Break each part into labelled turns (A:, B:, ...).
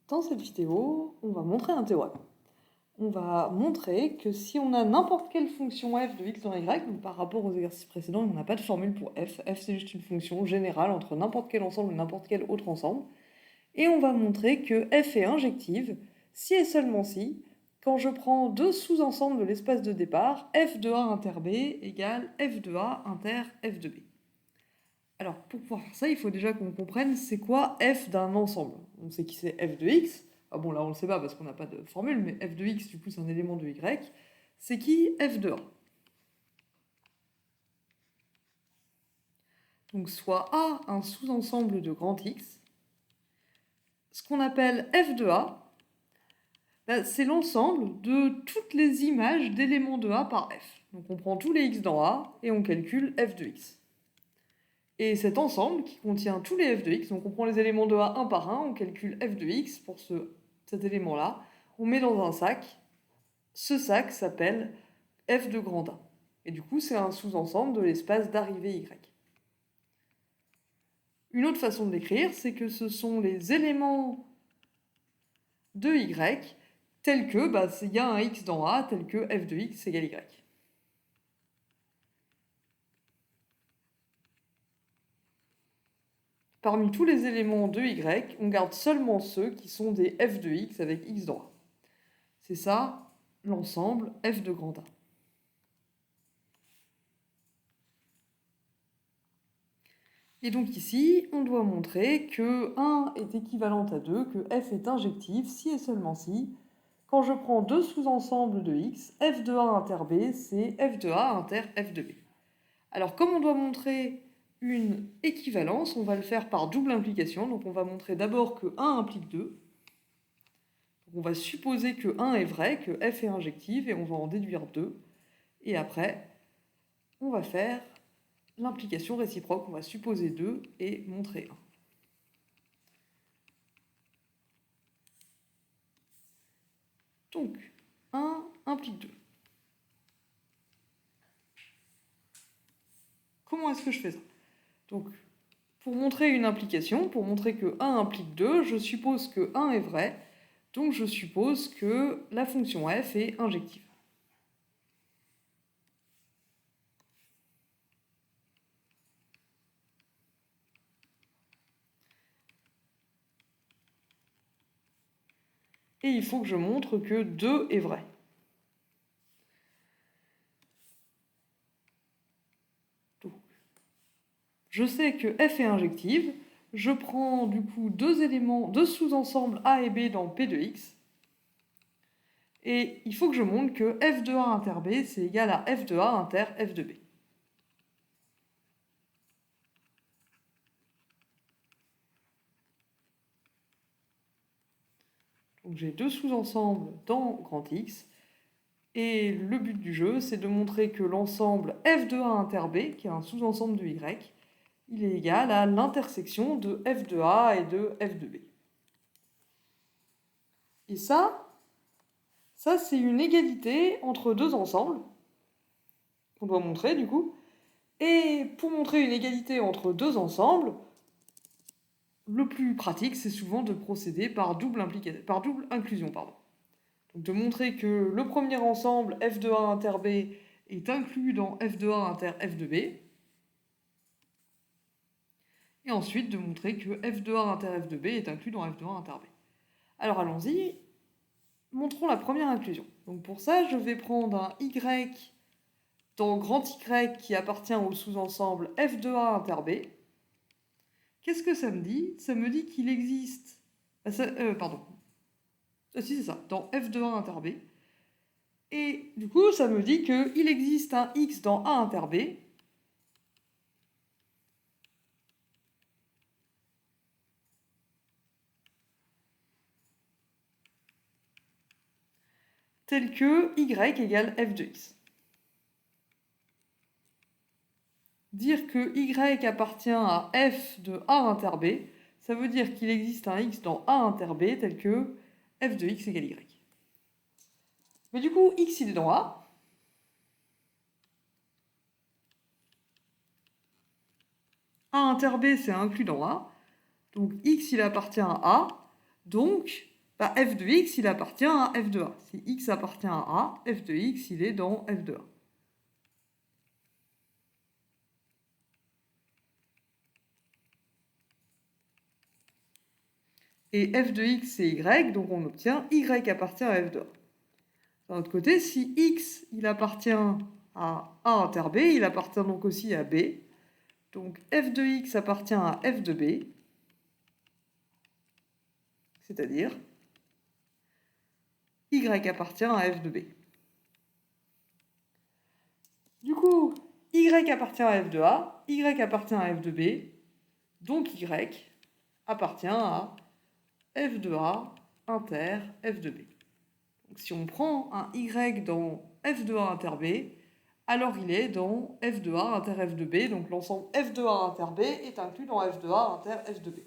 A: Dans cette vidéo, on va montrer un théorème. On va montrer que si on a n'importe quelle fonction f de x dans y, donc par rapport aux exercices précédents, on n'a pas de formule pour f. F, c'est juste une fonction générale entre n'importe quel ensemble et n'importe quel autre ensemble. Et on va montrer que f est injective si et seulement si, quand je prends deux sous-ensembles de l'espace de départ, f de a inter b égale f de a inter f de b. Alors, pour pouvoir faire ça, il faut déjà qu'on comprenne c'est quoi f d'un ensemble. On sait qui c'est f de x. Ah bon, là, on ne le sait pas parce qu'on n'a pas de formule, mais f de x, du coup, c'est un élément de y. C'est qui f de a? Donc, soit a, un sous-ensemble de grand X. Ce qu'on appelle f de a, c'est l'ensemble de toutes les images d'éléments de a par f. Donc, on prend tous les x dans a et on calcule f de x. Et cet ensemble qui contient tous les f de x, donc on prend les éléments de A un par un, on calcule f de x pour cet élément-là, on met dans un sac, ce sac s'appelle f de grand A. Et du coup, c'est un sous-ensemble de l'espace d'arrivée y. Une autre façon de l'écrire, c'est que ce sont les éléments de y tels que, il y a un x dans A, tel que f de x égale y. Parmi tous les éléments de y, on garde seulement ceux qui sont des f de x avec x dans A. C'est ça, l'ensemble f de grand A. Et donc ici, on doit montrer que 1 est équivalent à 2, que f est injective si et seulement si, quand je prends deux sous-ensembles de x, f de a inter b, c'est f de a inter f de b. Alors comme on doit montrer une équivalence, on va le faire par double implication. Donc on va montrer d'abord que 1 implique 2. Donc on va supposer que 1 est vrai, que f est injective, et on va en déduire 2. Et après, on va faire l'implication réciproque. On va supposer 2 et montrer 1. Donc, 1 implique 2. Comment est-ce que je fais ça? Donc, pour montrer une implication, pour montrer que 1 implique 2, je suppose que 1 est vrai, donc je suppose que la fonction f est injective. Et il faut que je montre que 2 est vrai. Donc, je sais que f est injective, je prends du coup deux sous-ensembles a et b dans P de x, et il faut que je montre que f de a inter b, c'est égal à f de a inter f de b. Donc j'ai deux sous-ensembles dans grand X, et le but du jeu, c'est de montrer que l'ensemble f de a inter b, qui est un sous-ensemble de y, il est égal à l'intersection de f de a et de f de b. Et ça c'est une égalité entre deux ensembles, qu'on doit montrer du coup. Et pour montrer une égalité entre deux ensembles, le plus pratique, c'est souvent de procéder par double inclusion. Donc de montrer que le premier ensemble, f de a inter b, est inclus dans f de a inter f de b. Et ensuite de montrer que f de a inter f de b est inclus dans f de a inter b. Alors allons-y, montrons la première inclusion. Donc pour ça, je vais prendre un y dans grand Y qui appartient au sous-ensemble f de a inter b. Qu'est-ce que ça me dit? Ça me dit qu'il existe... pardon. Ah si, c'est ça, dans f de a inter b. Et du coup, ça me dit qu'il existe un x dans a inter b tel que y égale f de x. Dire que y appartient à f de a inter b, ça veut dire qu'il existe un x dans a inter b tel que f de x égale y. Mais du coup, x il est dans a. A inter b c'est inclus dans a. Donc x il appartient à a. Donc bah, f de x, il appartient à f de a. Si x appartient à a, f de x, il est dans f de a. Et f de x, c'est y, donc on obtient y appartient à f de a. D'un autre côté, si x, il appartient à a inter b, il appartient donc aussi à b. Donc f de x appartient à f de b, c'est-à-dire y appartient à f de b. Du coup, y appartient à f de a, y appartient à f de b, donc y appartient à f de a inter f de b. Donc si on prend un y dans f de a inter b, alors il est dans f de a inter f de b, donc l'ensemble f de a inter b est inclus dans f de a inter f de b.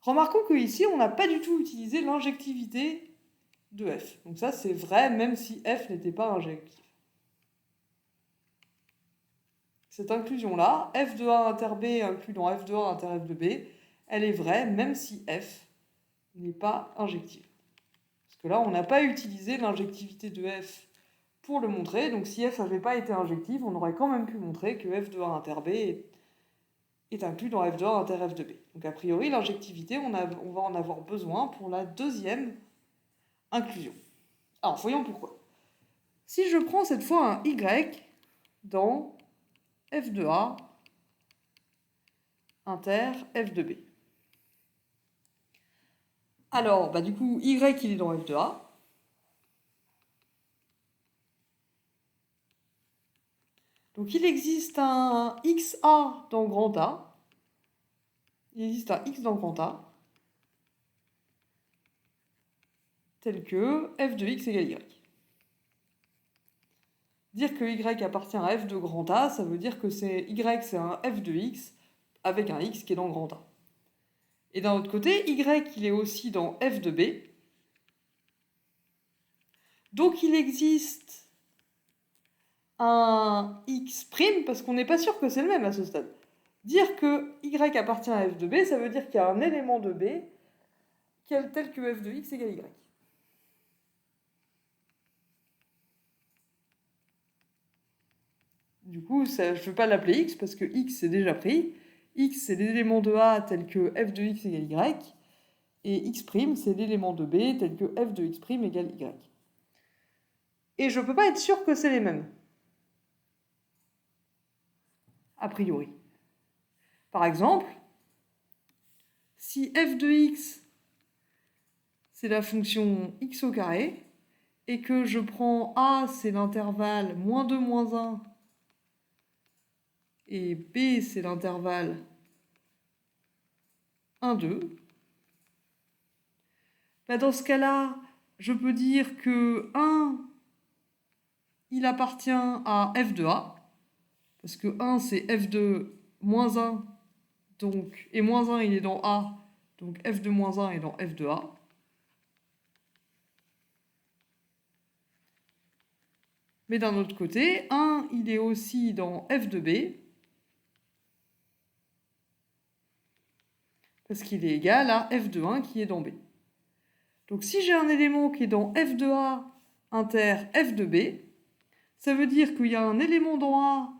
A: Remarquons qu'ici, on n'a pas du tout utilisé l'injectivité de f. Donc ça, c'est vrai même si f n'était pas injectif. Cette inclusion-là, f de a inter b inclus dans f de a inter f de b, elle est vraie même si f n'est pas injective. Parce que là, on n'a pas utilisé l'injectivité de f pour le montrer, donc si f n'avait pas été injective, on aurait quand même pu montrer que f de a inter b est inclus dans f de a inter f de b. Donc a priori, l'injectivité, on va en avoir besoin pour la deuxième inclusion. Alors, voyons pourquoi. Si je prends cette fois un y dans f de a inter f de b. Alors, du coup, y, il est dans f de a. Donc, il existe un xa dans grand A. Il existe un x dans grand A, tel que f de x égale y. Dire que y appartient à f de grand A, ça veut dire que y, c'est un f de x avec un x qui est dans grand A. Et d'un autre côté, y, il est aussi dans f de b. Donc, il existe un x', parce qu'on n'est pas sûr que c'est le même à ce stade. Dire que y appartient à f de b, ça veut dire qu'il y a un élément de b tel que f de x égale y. Du coup, je ne veux pas l'appeler x parce que x c'est déjà pris. X c'est l'élément de a tel que f de x égale y. Et x' c'est l'élément de b tel que f de x' égale y. Et je ne peux pas être sûr que c'est les mêmes. A priori. Par exemple, si f de x c'est la fonction x au carré, et que je prends a, c'est l'intervalle -2, -1, et b, c'est l'intervalle 1, 2, dans ce cas-là, je peux dire que 1, il appartient à f de a, parce que 1, c'est f de -1, donc, et -1, il est dans a, donc f de -1 est dans f de a. Mais d'un autre côté, 1, il est aussi dans f de b, parce qu'il est égal à f de 1 qui est dans b. Donc si j'ai un élément qui est dans f de a inter f de b, ça veut dire qu'il y a un élément dans a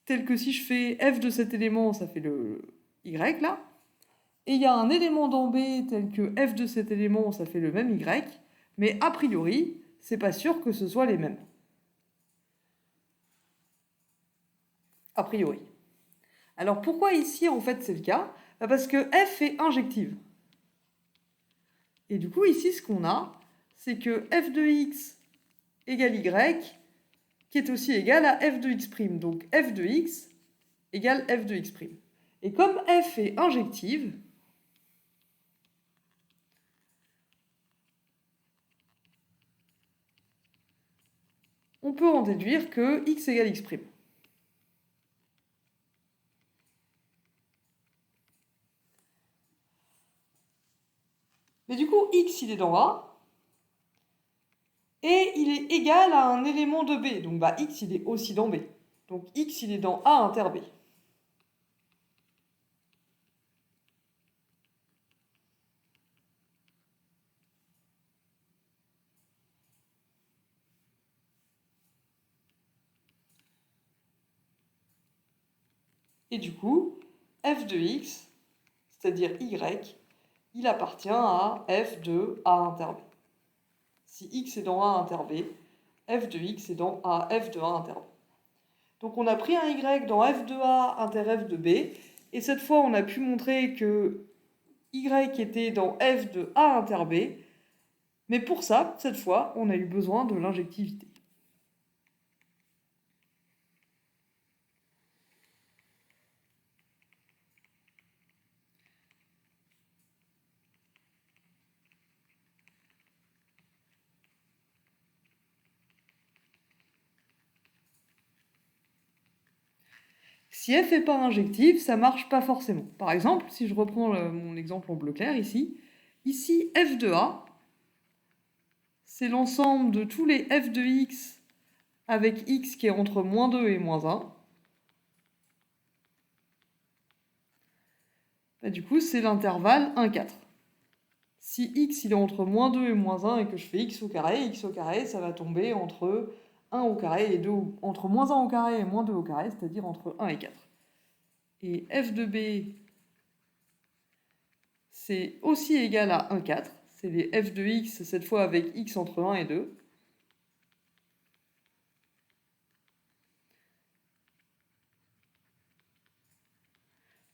A: tel que si je fais f de cet élément, ça fait le y là. Et il y a un élément dans b tel que f de cet élément, ça fait le même y. Mais a priori, c'est pas sûr que ce soit les mêmes. A priori. Alors pourquoi ici, en fait, c'est le cas? Parce que f est injective. Et du coup, ici, ce qu'on a, c'est que f de x égale y, qui est aussi égal à f de x'. Donc f de x égale f de x'. Et comme f est injective, on peut en déduire que x égale x'. Mais du coup, x, il est dans A, et il est égal à un élément de B. Donc x, il est aussi dans B. Donc x, il est dans A inter B. Et du coup, f de x, c'est-à-dire y, il appartient à f de a inter b. Si x est dans a inter b, f de x est dans f de a inter b. Donc on a pris un y dans f de a inter f de b, et cette fois on a pu montrer que y était dans f de a inter b, mais pour ça, cette fois, on a eu besoin de l'injectivité. Si f n'est pas injective, ça marche pas forcément. Par exemple, si je reprends mon exemple en bleu clair ici f de a, c'est l'ensemble de tous les f de x avec x qui est entre moins 2 et moins 1. Bah, du coup, c'est l'intervalle 1, 4. Si x il est entre moins 2 et moins 1 et que je fais x au carré, ça va tomber entre 1 au carré et 2, entre moins 1 au carré et moins 2 au carré, c'est-à-dire entre 1 et 4. Et f de b, c'est aussi égal à 1, 4. C'est les f de x, cette fois avec x entre 1 et 2.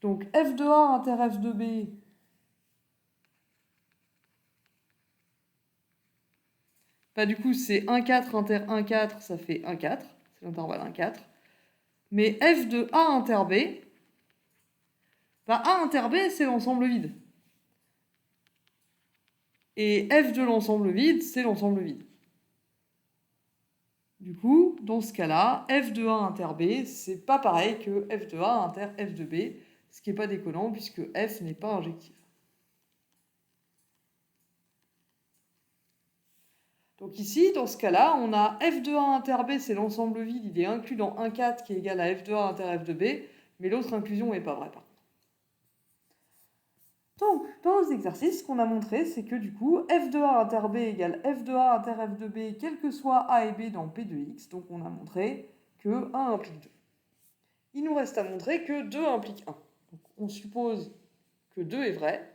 A: Donc f de a inter f de b, bah, du coup c'est 1, 4 inter 1, 4, ça fait 1, 4. C'est l'intervalle 1, 4. Mais f de a inter b, bah, a inter b c'est l'ensemble vide. Et f de l'ensemble vide, c'est l'ensemble vide. Du coup, dans ce cas-là, f de a inter b, c'est pas pareil que f de a inter f de b, ce qui n'est pas déconnant puisque f n'est pas injectif. Donc ici, dans ce cas-là, on a f de a inter b, c'est l'ensemble vide, il est inclus dans 1, 4 qui est égal à f de a inter f de b, mais l'autre inclusion n'est pas vraie par contre. Donc, dans nos exercices, ce qu'on a montré, c'est que du coup, f de a inter b égale f de a inter f de b, quel que soit a et b dans p de x. Donc on a montré que 1 implique 2. Il nous reste à montrer que 2 implique 1. Donc on suppose que 2 est vrai.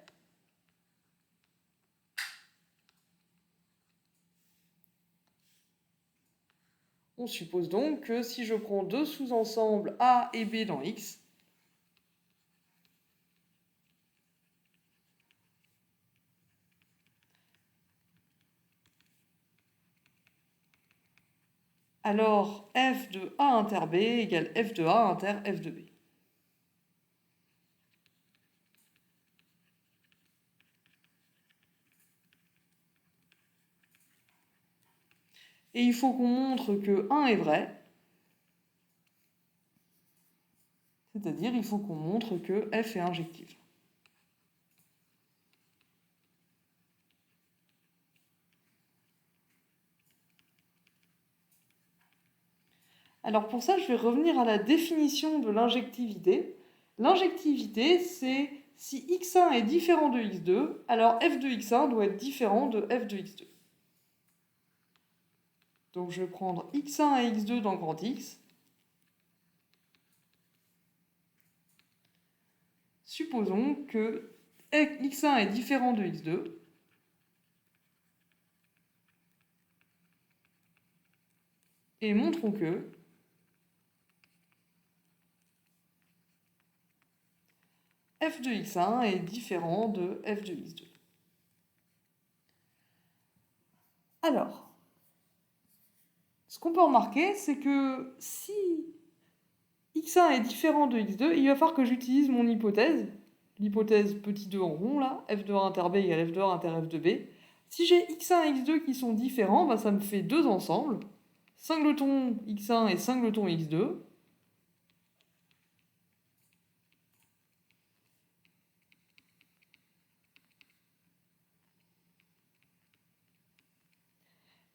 A: On suppose donc que si je prends deux sous-ensembles a et b dans x, alors f de a inter b égale f de a inter f de b. Et il faut qu'on montre que 1 est vrai, c'est-à-dire il faut qu'on montre que f est injective. Alors pour ça, je vais revenir à la définition de l'injectivité. L'injectivité, c'est si x1 est différent de x2, alors f de x1 doit être différent de f de x2. Donc je vais prendre x1 et x2 dans grand X. Supposons que x1 est différent de x2. Et montrons que f de x1 est différent de f de x2. Alors, ce qu'on peut remarquer, c'est que si x1 est différent de x2, il va falloir que j'utilise mon hypothèse, l'hypothèse petit 2 en rond, là, f de a inter b égale f de a inter f de b. Si j'ai x1 et x2 qui sont différents, bah, ça me fait deux ensembles, singleton x1 et singleton x2.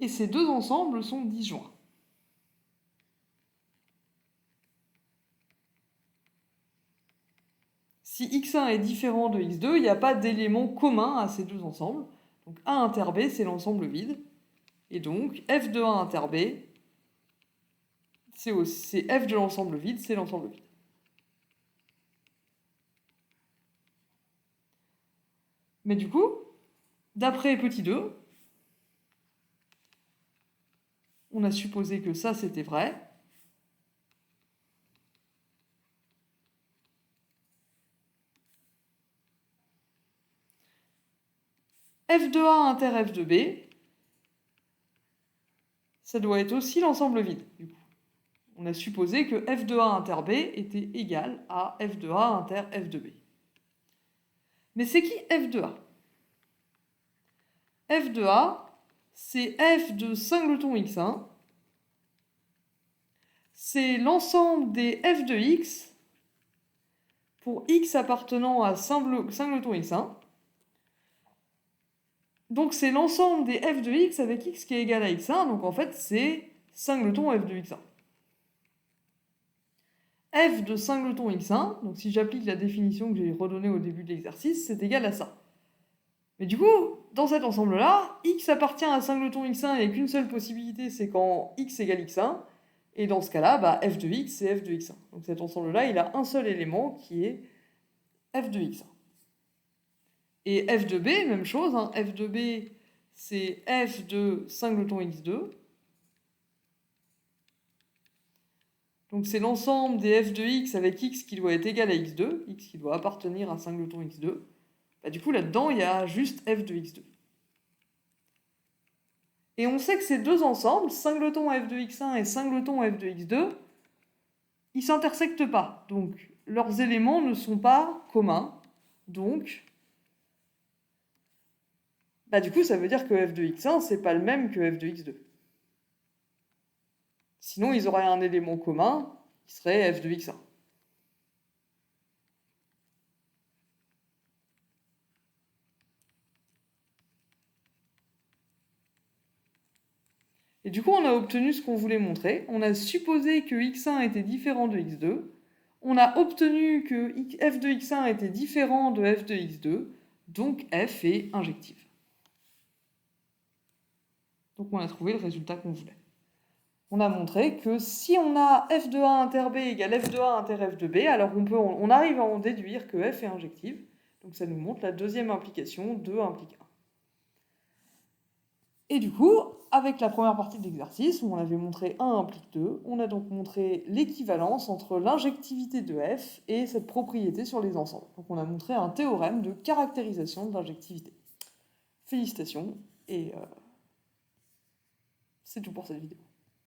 A: Et ces deux ensembles sont disjoints. Si x1 est différent de x2, il n'y a pas d'élément commun à ces deux ensembles. Donc A inter B, c'est l'ensemble vide. Et donc f de A inter B, c'est f de l'ensemble vide, c'est l'ensemble vide. Mais du coup, d'après petit 2, on a supposé que ça c'était vrai. F de A inter F de B, ça doit être aussi l'ensemble vide, du coup. On a supposé que F de A inter B était égal à F de A inter F de B. Mais c'est qui F de A? F de A, c'est F de singleton x1, c'est l'ensemble des F de x pour x appartenant à singleton x1. Donc c'est l'ensemble des f de x avec x qui est égal à x1, donc en fait c'est singleton f de x1. F de singleton x1, donc si j'applique la définition que j'ai redonnée au début de l'exercice, c'est égal à ça. Mais du coup, dans cet ensemble-là, x appartient à singleton x1, il n'y a qu'une seule possibilité, c'est quand x égale x1, et dans ce cas-là, bah, f de x, c'est f de x1. Donc cet ensemble-là, il a un seul élément qui est f de x1. Et f de b, même chose, hein, f de b, c'est f de singleton x2. Donc c'est l'ensemble des f de x avec x qui doit être égal à x2, x qui doit appartenir à singleton x2. Bah, du coup, là-dedans, il y a juste f de x2. Et on sait que ces deux ensembles, singleton f de x1 et singleton f de x2, ils s'intersectent pas. Donc leurs éléments ne sont pas communs. Donc, bah, du coup, ça veut dire que f de x1, c'est pas le même que f de x2. Sinon, ils auraient un élément commun qui serait f de x1. Et du coup, on a obtenu ce qu'on voulait montrer. On a supposé que x1 était différent de x2. On a obtenu que f de x1 était différent de f de x2. Donc f est injective. Donc on a trouvé le résultat qu'on voulait. On a montré que si on a f de A inter B égale f de A inter f de B, alors on arrive à en déduire que f est injective. Donc ça nous montre la deuxième implication, 2 implique 1. Et du coup, avec la première partie de l'exercice, où on avait montré 1 implique 2, on a donc montré l'équivalence entre l'injectivité de f et cette propriété sur les ensembles. Donc on a montré un théorème de caractérisation de l'injectivité. Félicitations, et c'est tout pour cette vidéo.